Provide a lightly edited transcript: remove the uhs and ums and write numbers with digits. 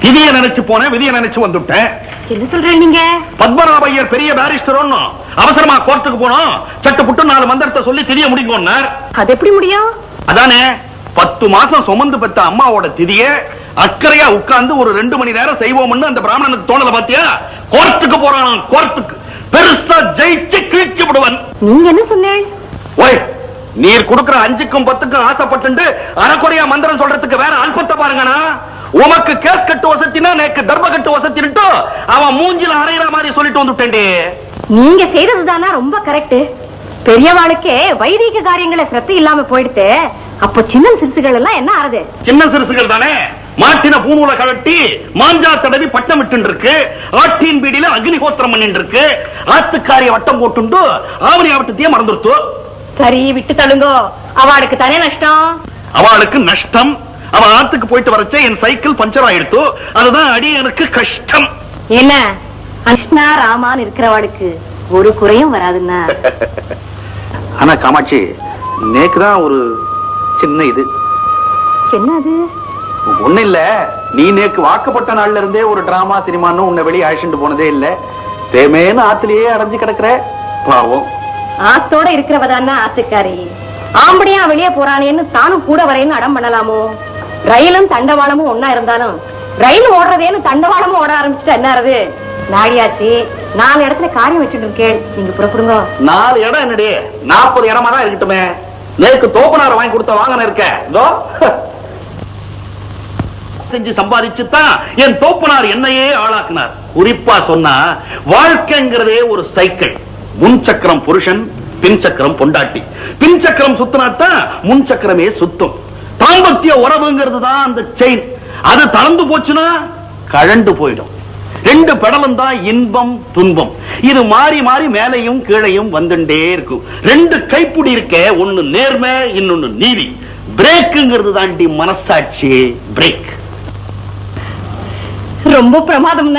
விதிய நினைச்சு போனேன், விதிய நினைச்சு வந்துட்டேன். என்ன சொல்றேன் நீங்க? பத்மநாபையர் பெரிய பாரிஸ்டர் ஒண்ணும் அவசரமா கோர்ட்டுக்கு போனோம், சட்டு புட்டு 4 மந்திரத்தை சொல்லி திரிய முடிக்கணும். அது எப்படி முடியும்? அதானே 10 மாசம் சுமந்து பெற்ற அம்மாவோட திதிய அக்கறையா உட்கார்ந்து ஒரு 2 மணி நேரம் செய்வோம்னு அந்த பிராமணனுக்கு தோணல பாத்தியா? கோர்ட்டுக்கு போறான், கோர்ட்டுக்கு பெருசா ஜெயிச்சு கிழிச்சு விடுவன். நீங்க என்ன சொன்னேன்? ஓய், நீர் கொடுக்கிற 5க்கும் 10க்கும் ஆசைப்பட்டு அறக்குறையா மந்திரம் சொல்றதுக்கு வேற அல்பத்தை பாருங்கண்ணா. உமக்கு கேஸ் கட்டு வசத்தினா நேக்கு தர்ம கட்டு வசத்தின்ட்டு அவன் மூஞ்சில அறையிற மாதிரி சொல்லிட்டு வந்துட்டேன். நீங்க செய்யறதுதானா ரொம்ப கரெக்ட். பெரியவாளுக்கே வைதிக காரியங்களை சிரத்தை இல்லாம போயிடுத்து. அப்ப சின்ன சிறுசுகள் எல்லாம் என்ன ஆறுது? சின்ன சிறுசுகள் தானே மாட்டின பூநூலை கழட்டி மாஞ்சா தடவி பட்டம் விட்டு இருக்கு, ஆட்டின் பீடியில அக்னிஹோத்திரம் பண்ணிட்டு இருக்கு, ஆத்துக்காரிய வட்டம் போட்டு ஆவணி ஆவட்டத்தையே மறந்துருத்து. சரி விட்டு தள்ளுங்கோ, அவளுக்கு தானே நஷ்டம். அவளுக்கு நஷ்டம். அவ ஆத்துக்கு போயிட்டு வரச்சே என் சைக்கிள் பஞ்சர் ஆயிடுத்து, அதுதான் அடி எனக்கு கஷ்டம். என்ன கிருஷ்ணா ராமான் இருக்கிறவாளுக்கு ஒரு குறையும் வராதுன்னா. ஆனா காமாட்சி, நேக்குதான் ஒரு சின்ன இது. என்னது? ஒண்ணு இல்ல, நீ நேக்கு வாக்கப்பட்ட நாள்ல இருந்தே ஒரு டிராமா சினிமான்னு உன்னை வெளியே அழைச்சிட்டு போனதே இல்ல. தேமேன்னு ஆத்திலேயே அடைஞ்சு கிடக்குற பாவம். ஆத்தோட இருக்கிறவதான்னா ஆத்துக்காரி. ஆம்படியா வெளியே போறானேன்னு தானும் கூட வரேன்னு அடம் பண்ணலாமோ? ரயிலும் தண்டவாளமும் ஒன்னா இருந்தாலும் ரயில் ஓடுறதேன்னு தண்டவாளமும் ஓட ஆரம்பிச்சுட்டா என்ன ஆறுது? நாடியாச்சு 4 இடத்துல காரியம் வச்சுட்டு இருக்கேன், நீங்க புறப்படுங்க. 4 இடம் என்னடி? 40 இடமா தான் இருக்கட்டுமே. நேக்கு தோப்பனார் வாங்கி கொடுத்த வாங்கன இருக்க செஞ்சு சம்பாதிச்சுதான் என் தோப்பனார் என்னையே ஆளாக்குனார். குறிப்பா சொன்னா வாழ்க்கைங்கிறதே ஒரு சைக்கிள். முன் சக்கரம் புருஷன், பின் சக்கரம் பொண்டாட்டி. பின் சக்கரம் சுத்தினாத்தான் முன் சக்கரமே சுத்தும். தாம்பத்திய உறவுங்கிறது தான் அந்த செயின். அது தளர்ந்து போச்சுன்னா கழண்டு போயிடும். 2 பெடலும் தான் இன்பம் துன்பம். இது மாறி மாறி மேலையும் கீழையும் வந்துட்டே இருக்கும். 2 கைப்புடி இருக்க, ஒன்னு நேர்மை, இன்னொன்னு நீதி. பிரேக்குங்கிறது தாண்டி மனசாட்சி. பிரேக் ரொம்ப பிரமாதம்.